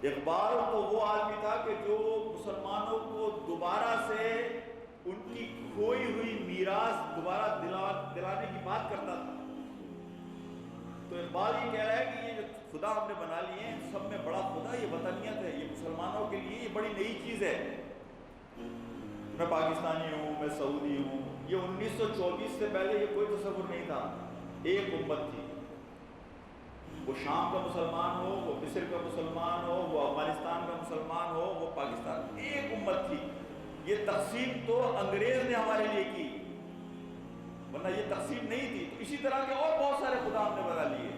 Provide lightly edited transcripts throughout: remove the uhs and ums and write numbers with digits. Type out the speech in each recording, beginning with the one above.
اقبال تو وہ آدمی تھا کہ جو مسلمانوں کو دوبارہ سے ان کی کھوئی ہوئی میراث دوبارہ دلانے کی بات کرتا تھا۔ تو اقبال یہ کہہ رہا ہے کہ یہ جو خدا ہم نے بنا لیے ہیں، سب میں بڑا خدا یہ وطنیت ہے، یہ مسلمانوں کے لیے یہ بڑی نئی چیز ہے۔ میں پاکستانی ہوں، میں سعودی ہوں، یہ 1924 سے پہلے یہ کوئی تصور نہیں تھا۔ ایک امت تھی، وہ شام کا مسلمان ہو، وہ مصر کا مسلمان ہو، وہ افغانستان کا مسلمان ہو، وہ پاکستان، ایک امت تھی۔ یہ تقسیم تو انگریز نے ہمارے لیے کی، ورنہ یہ تقسیم نہیں تھی۔ تو اسی طرح کے اور بہت سارے خدا ہم نے بنا لیے،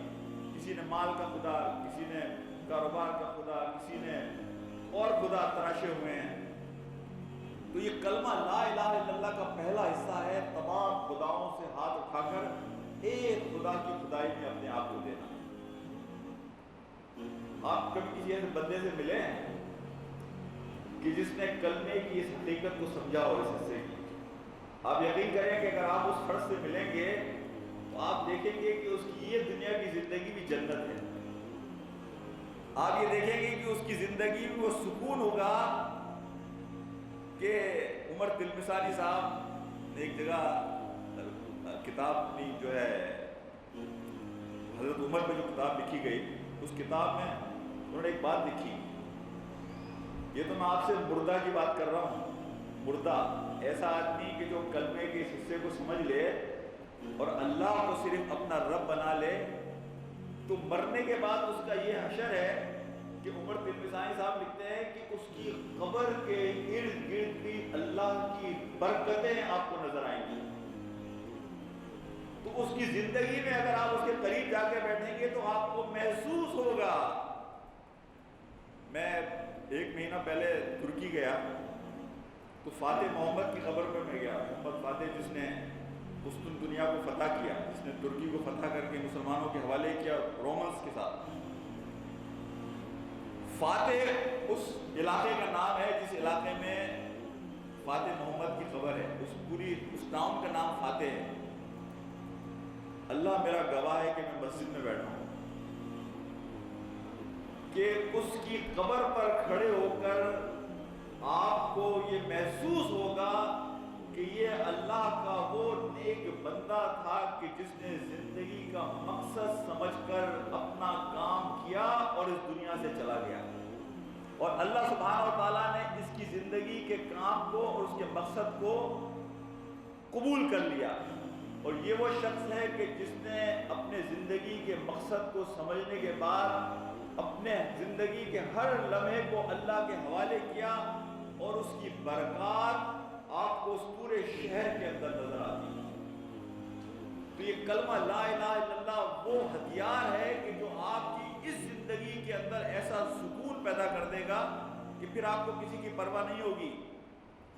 کسی نے مال کا خدا، کسی نے کاروبار کا خدا، کسی نے اور خدا تراشے ہوئے ہیں۔ تو یہ کلمہ لا الہ الا اللہ کا پہلا حصہ ہے تمام خداؤں سے ہاتھ اٹھا کر ایک خدا کی خدائی میں اپنے آپ کو دینا۔ آپ کبھی کسی ایسے بندے سے ملے ہیں کہ جس نے کلمے کی اس حقیقت کو سمجھا ہو اس حصے کی؟ آپ یقین کریں کہ اگر آپ اس فرد سے ملیں گے تو آپ دیکھیں گے کہ اس کی یہ دنیا کی زندگی بھی جنت ہے۔ آپ یہ دیکھیں گے کہ اس کی زندگی میں وہ سکون ہوگا کہ عمر تلمسانی صاحب نے ایک جگہ کتاب اپنی جو ہے حضرت عمر پہ جو کتاب لکھی گئی، اس کتاب میں انہوں نے ایک بات لکھی، یہ تو میں آپ سے مردہ کی بات کر رہا ہوں۔ مردہ ایسا آدمی کہ جو کلمے کے اس حصے کو سمجھ لے اور اللہ کو صرف اپنا رب بنا لے، تو مرنے کے بعد اس کا یہ حشر ہے کہ عمر تلمسانی صاحب لکھتے ہیں کہ اس کی قبر کے ارد گرد بھی اللہ کی برکتیں آپ کو نظر آئیں گی۔ تو اس کی زندگی میں اگر آپ اس کے قریب جا کے بیٹھیں گے تو آپ کو محسوس ہوگا۔ میں 1 مہینہ پہلے ترکی گیا تو فاتح محمد کی قبر پر میں گیا۔ محمد فاتح جس نے قسطن دنیا کو فتح کیا، جس نے ترکی کو فتح کر کے مسلمانوں کے حوالے کیا رومنس کے ساتھ۔ فاتح اس علاقے کا نام ہے جس علاقے میں فاتح محمد کی قبر ہے، اس ٹاؤن کا نام فاتح ہے۔ اللہ میرا گواہ ہے کہ میں مسجد میں بیٹھا ہوں کہ اس کی قبر پر کھڑے ہو کر آپ کو یہ محسوس ہوگا کہ یہ اللہ کا وہ نیک بندہ تھا کہ جس نے زندگی کا مقصد سمجھ کر اپنا کام کیا اور اس دنیا سے چلا گیا، اور اللہ سبحانہ و تعالیٰ نے اس کی زندگی کے کام کو اور اس کے مقصد کو قبول کر لیا۔ اور یہ وہ شخص ہے کہ جس نے اپنے زندگی کے مقصد کو سمجھنے کے بعد اپنے زندگی کے ہر لمحے کو اللہ کے حوالے کیا، اور اس کی برکات آپ کو اس پورے شہر کے اندر نظر آتی ہے۔ تو یہ کلمہ لا الہ الا اللہ وہ ہتھیار ہے کہ جو آپ کی اس زندگی کے اندر ایسا سکون پیدا کر دے گا کہ پھر آپ کو کسی کی پرواہ نہیں ہوگی۔